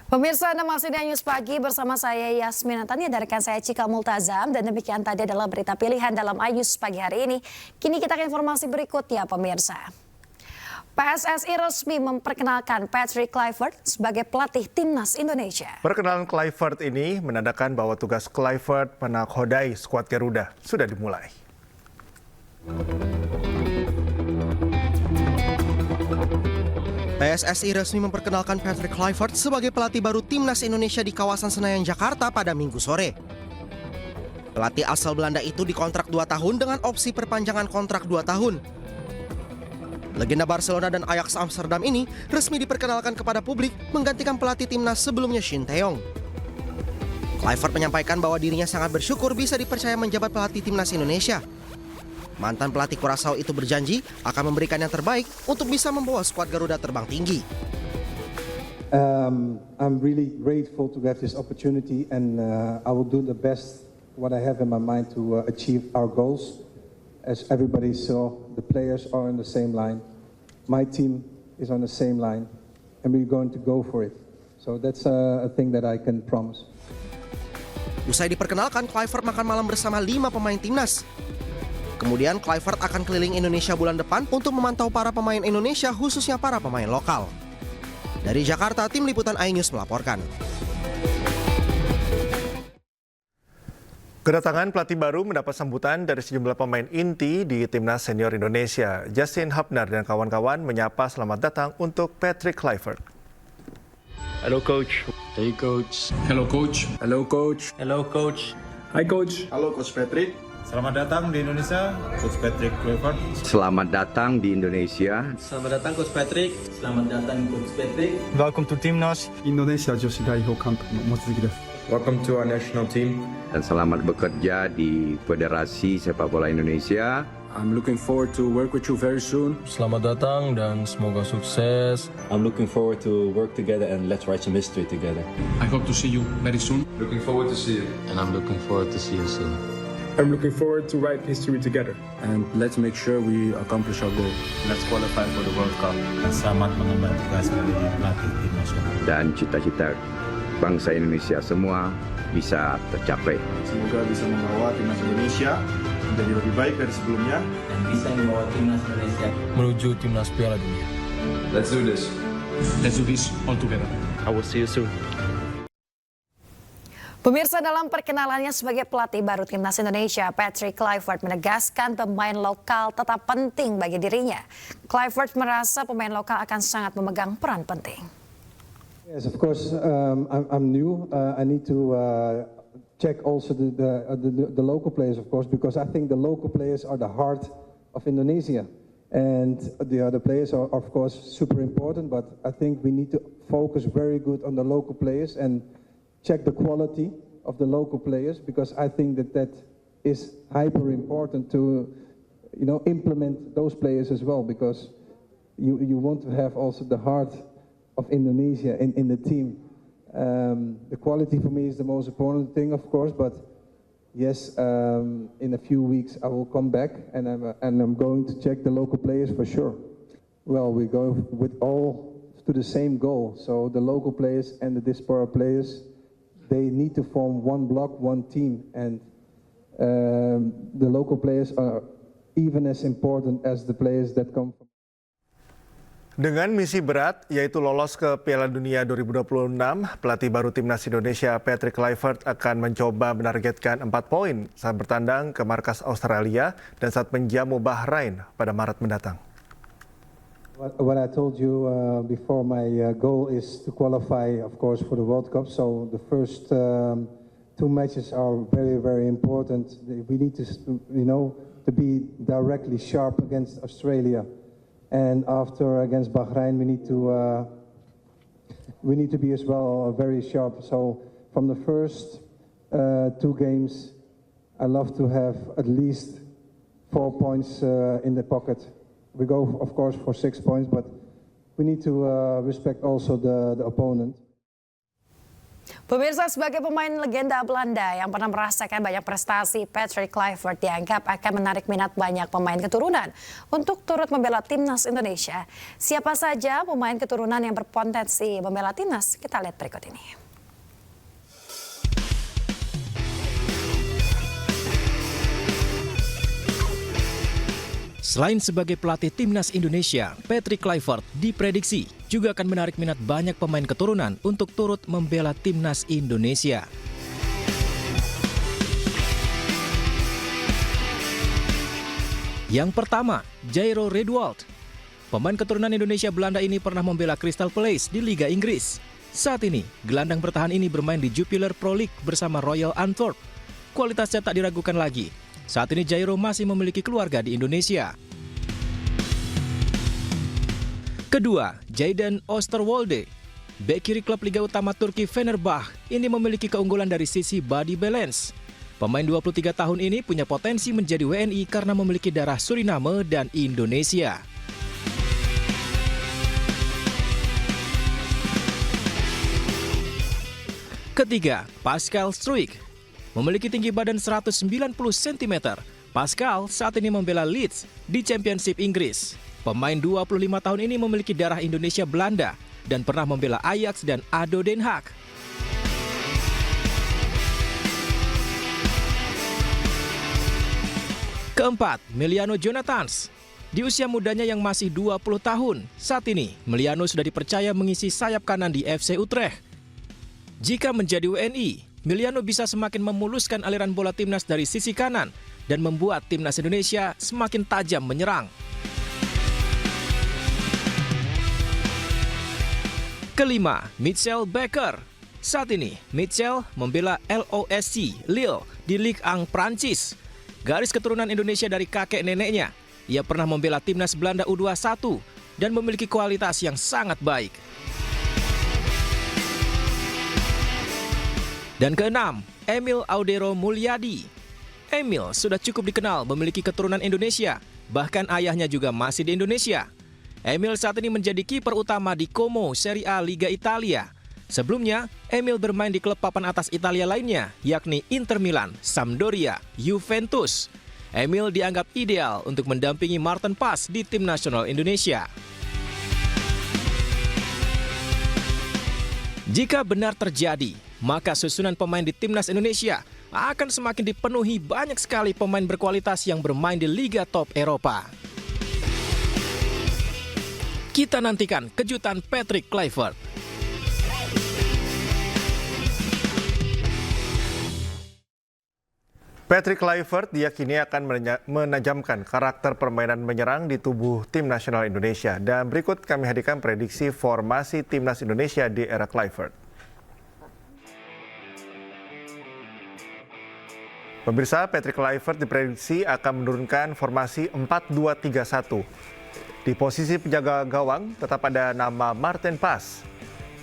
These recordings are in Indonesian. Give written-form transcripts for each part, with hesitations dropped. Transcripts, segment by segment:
Pemirsa, Anda masih di News Pagi bersama saya Yasmin Natania dari rekan saya Cika Multazam, dan demikian tadi adalah berita pilihan dalam News Pagi hari ini. Kini kita ke informasi berikutnya, pemirsa. PSSI resmi memperkenalkan Patrick Kluivert sebagai pelatih timnas Indonesia. Perkenalan Kluivert ini menandakan bahwa tugas Kluivert menakodai skuad Garuda sudah dimulai. PSSI resmi memperkenalkan Patrick Kluivert sebagai pelatih baru timnas Indonesia di kawasan Senayan, Jakarta pada Minggu sore. Pelatih asal Belanda itu dikontrak 2 tahun dengan opsi perpanjangan kontrak 2 tahun. Legenda Barcelona dan Ajax Amsterdam ini resmi diperkenalkan kepada publik menggantikan pelatih timnas sebelumnya Shin Tae-yong. Kluivert menyampaikan bahwa dirinya sangat bersyukur bisa dipercaya menjabat pelatih timnas Indonesia. Mantan pelatih Curaçao itu berjanji akan memberikan yang terbaik untuk bisa membawa skuad Garuda terbang tinggi. I'm really grateful to have this opportunity, and I will do the best what I have in my mind to achieve our goals. As everybody saw, the players are on the same line. My team is on the same line, and we're going to go for it. So that's a thing that I can promise. Usai diperkenalkan, Kluivert makan malam bersama 5 pemain timnas. Kemudian Kluivert akan keliling Indonesia bulan depan untuk memantau para pemain Indonesia, khususnya para pemain lokal. Dari Jakarta, tim liputan iNews melaporkan. Kedatangan pelatih baru mendapat sambutan dari sejumlah pemain inti di timnas senior Indonesia. Justin Hubner dan kawan-kawan menyapa selamat datang untuk Patrick Kluivert. Hello, coach. Hey, coach. Hello, coach. Hello, coach. Hello, coach. Hi, coach. Halo, Coach Patrick. Selamat datang di Indonesia, Coach Patrick Kluivert. Selamat datang di Indonesia. Selamat datang, Coach Patrick. Selamat datang, Coach Patrick. Welcome to Timnas Indonesia Joshi Daiho Camp Motsuki desu. Welcome to our national team. Dan selamat bekerja di Federasi Sepak Bola Indonesia. I'm looking forward to work with you very soon. Selamat datang dan semoga sukses. I'm looking forward to work together and let's write some history together. I hope to see you very soon. Looking forward to see you. And I'm looking forward to see you soon. I'm looking forward to write history together. And let's make sure we accomplish our goal. Let's qualify for the World Cup. Dan selamat mengemban tugas sebagai pelatih tim nasional. Dan cita-cita bangsa Indonesia semua bisa tercapai. Semoga bisa membawa timnas Indonesia menjadi lebih baik dari sebelumnya dan bisa membawa timnas Indonesia menuju timnas Piala Dunia. Let's do this. Let's do this all together. I will see you soon. Pemirsa, dalam perkenalannya sebagai pelatih baru timnas Indonesia, Patrick Kluivert menegaskan pemain lokal tetap penting bagi dirinya. Kluivert merasa pemain lokal akan sangat memegang peran penting. Yes, of course. I'm new. I need to check also the local players, of course, because I think the local players are the heart of Indonesia, and the other players are, of course, super important. But I think we need to focus very good on the local players and check the quality of the local players, because I think that is hyper important to, implement those players as well, because you want to have also the heart of Indonesia in the team. The quality for me is the most important thing, of course, but yes, in a few weeks I will come back and I'm going to check the local players for sure. Well, we go with all to the same goal, so the local players and the diaspora players, they need to form one block, one team, and the local players are even as important as the players that come from. Dengan misi berat, yaitu lolos ke Piala Dunia 2026, pelatih baru timnas Indonesia Patrick Kluivert akan mencoba menargetkan 4 poin saat bertandang ke markas Australia dan saat menjamu Bahrain pada Maret mendatang. What I told you before, my goal is to qualify, of course, for the World Cup. So the first 2 matches are very, very important. We need to, to be directly sharp against Australia, and after against Bahrain, we need to be as well very sharp. So from the first 2 games, I love to have at least 4 points in the pocket. We go, of course, for 6 points, but we need to respect also the opponent. Pemirsa, sebagai pemain legenda Belanda yang pernah merasakan banyak prestasi, Patrick Kluivert dianggap akan menarik minat banyak pemain keturunan untuk turut membela timnas Indonesia. Siapa saja pemain keturunan yang berpotensi membela timnas? Kita lihat berikut ini. Selain sebagai pelatih timnas Indonesia, Patrick Kluivert diprediksi juga akan menarik minat banyak pemain keturunan untuk turut membela timnas Indonesia. Yang pertama, Jairo Redwald. Pemain keturunan Indonesia Belanda ini pernah membela Crystal Palace di Liga Inggris. Saat ini, gelandang bertahan ini bermain di Jupiler Pro League bersama Royal Antwerp. Kualitasnya tak diragukan lagi. Saat ini Jairo masih memiliki keluarga di Indonesia. Kedua, Jayden Oosterwolde. Bek kiri klub Liga Utama Turki Fenerbahce ini memiliki keunggulan dari sisi body balance. Pemain 23 tahun ini punya potensi menjadi WNI karena memiliki darah Suriname dan Indonesia. Ketiga, Pascal Struijk. Memiliki tinggi badan 190 cm, Pascal saat ini membela Leeds di Championship Inggris. Pemain 25 tahun ini memiliki darah Indonesia Belanda dan pernah membela Ajax dan ADO Den Haag. Keempat, Meliano Jonathans. Di usia mudanya yang masih 20 tahun, saat ini Meliano sudah dipercaya mengisi sayap kanan di FC Utrecht. Jika menjadi WNI, Meliano bisa semakin memuluskan aliran bola timnas dari sisi kanan dan membuat timnas Indonesia semakin tajam menyerang. Kelima, Mitchell Baker. Saat ini, Mitchell membela LOSC Lille di Ligue 1 Prancis. Garis keturunan Indonesia dari kakek neneknya. Ia pernah membela timnas Belanda U21 dan memiliki kualitas yang sangat baik. Dan keenam, Emil Audero Mulyadi. Emil sudah cukup dikenal memiliki keturunan Indonesia, bahkan ayahnya juga masih di Indonesia. Emil saat ini menjadi kiper utama di Como Serie A Liga Italia. Sebelumnya, Emil bermain di klub papan atas Italia lainnya, yakni Inter Milan, Sampdoria, Juventus. Emil dianggap ideal untuk mendampingi Maarten Pas di tim nasional Indonesia. Jika benar terjadi, maka susunan pemain di timnas Indonesia akan semakin dipenuhi banyak sekali pemain berkualitas yang bermain di liga top Eropa. Kita nantikan kejutan Patrick Kluivert. Patrick Kluivert diyakini akan menajamkan karakter permainan menyerang di tubuh tim nasional Indonesia. Dan berikut kami hadirkan prediksi formasi timnas Indonesia di era Kluivert. Pemirsa, Patrick Kluivert diprediksi akan menurunkan formasi 4-2-3-1. Di posisi penjaga gawang tetap ada nama Maarten Pas.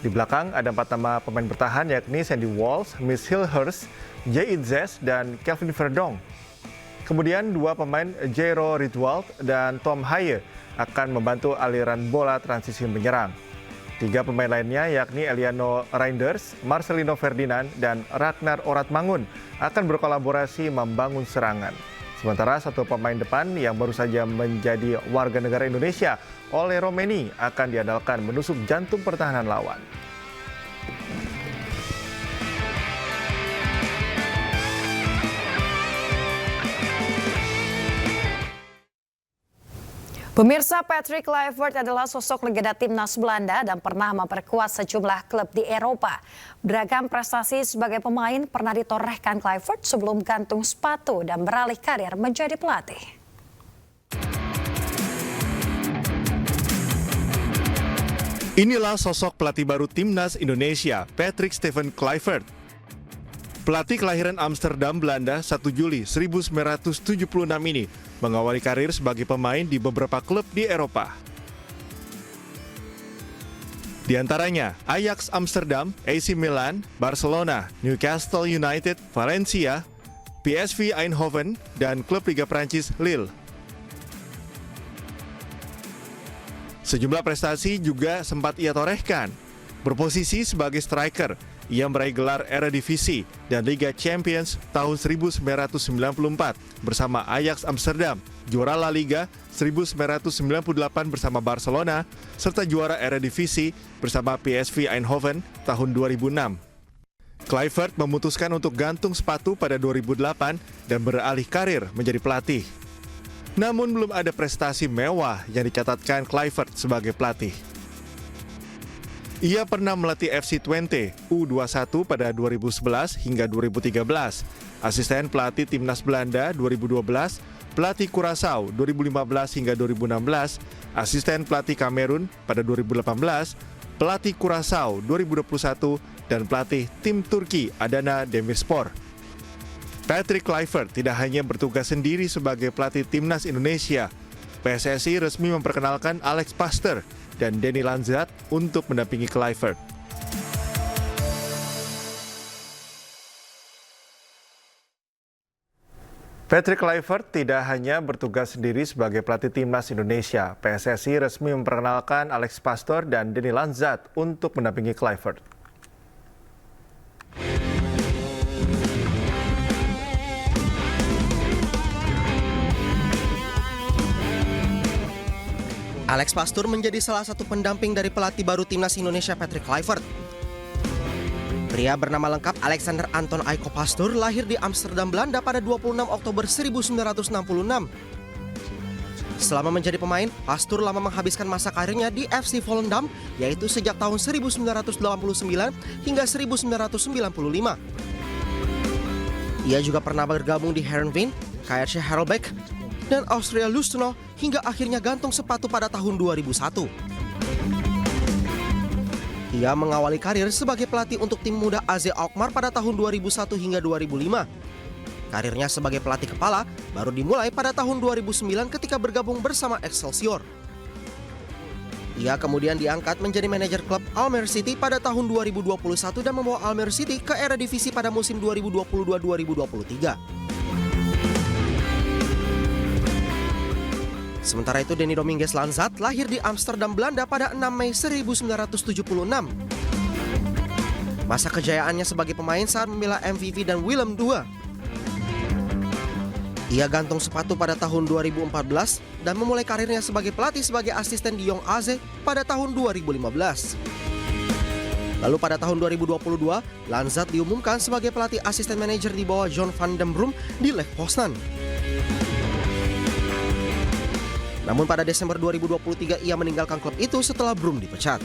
Di belakang ada 4 nama pemain bertahan yakni Sandy Walsh, Miss Hilhurst, Jay Itzes, dan Kelvin Verdong. Kemudian 2 pemain Jairo Redwald dan Tom Haye akan membantu aliran bola transisi menyerang. 3 pemain lainnya yakni Eliano Reinders, Marcelino Ferdinand, dan Ragnar Oratmangun akan berkolaborasi membangun serangan. Sementara 1 pemain depan yang baru saja menjadi warga negara Indonesia, Ole Romeni, akan diandalkan menusuk jantung pertahanan lawan. Pemirsa, Patrick Kluivert adalah sosok legenda timnas Belanda dan pernah memperkuat sejumlah klub di Eropa. Beragam prestasi sebagai pemain pernah ditorehkan Kluivert sebelum gantung sepatu dan beralih karir menjadi pelatih. Inilah sosok pelatih baru timnas Indonesia, Patrick Stephen Kluivert. Pelatih kelahiran Amsterdam, Belanda 1 Juli 1976 ini mengawali karir sebagai pemain di beberapa klub di Eropa. Di antaranya Ajax Amsterdam, AC Milan, Barcelona, Newcastle United, Valencia, PSV Eindhoven, dan klub Liga Prancis Lille. Sejumlah prestasi juga sempat ia torehkan. Berposisi sebagai striker, ia meraih gelar Eredivisie dan Liga Champions tahun 1994 bersama Ajax Amsterdam, juara La Liga 1998 bersama Barcelona, serta juara Eredivisie bersama PSV Eindhoven tahun 2006. Kluivert memutuskan untuk gantung sepatu pada 2008 dan beralih karir menjadi pelatih. Namun belum ada prestasi mewah yang dicatatkan Kluivert sebagai pelatih. Ia pernah melatih FC Twente U21 pada 2011 hingga 2013, asisten pelatih Timnas Belanda 2012, pelatih Curaçao 2015 hingga 2016, asisten pelatih Kamerun pada 2018, pelatih Curaçao 2021, dan pelatih tim Turki Adana Demirspor. Patrick Kluivert tidak hanya bertugas sendiri sebagai pelatih Timnas Indonesia. PSSI resmi memperkenalkan Alex Pastoor dan Denny Lanzat untuk mendampingi Kluivert. Patrick Kluivert tidak hanya bertugas sendiri sebagai pelatih Timnas Indonesia. PSSI resmi memperkenalkan Alex Pastoor dan Denny Lanzat untuk mendampingi Kluivert. Alex Pastoor menjadi salah satu pendamping dari pelatih baru Timnas Indonesia Patrick Kluivert. Pria bernama lengkap Alexander Anton Aiko Pastoor lahir di Amsterdam, Belanda pada 26 Oktober 1966. Selama menjadi pemain, Pastoor lama menghabiskan masa karirnya di FC Volendam, yaitu sejak tahun 1989 hingga 1995. Ia juga pernah bergabung di Heerenveen, KRC Harelbeke, dan Austria Lustenau hingga akhirnya gantung sepatu pada tahun 2001. Ia mengawali karir sebagai pelatih untuk tim muda AZ Alkmaar pada tahun 2001 hingga 2005. Karirnya sebagai pelatih kepala baru dimulai pada tahun 2009 ketika bergabung bersama Excelsior. Ia kemudian diangkat menjadi manajer klub Almere City pada tahun 2021 dan membawa Almere City ke Eredivisie pada musim 2022-2023. Sementara itu, Denny Dominguez Lanzat lahir di Amsterdam, Belanda pada 6 Mei 1976. Masa kejayaannya sebagai pemain saat membela MVV dan Willem II. Ia gantung sepatu pada tahun 2014 dan memulai karirnya sebagai pelatih sebagai asisten di Jong AZ pada tahun 2015. Lalu pada tahun 2022, Lanzat diumumkan sebagai pelatih asisten manajer di bawah John van den Brom di Lech Poznan. Namun pada Desember 2023 ia meninggalkan klub itu setelah Brom dipecat.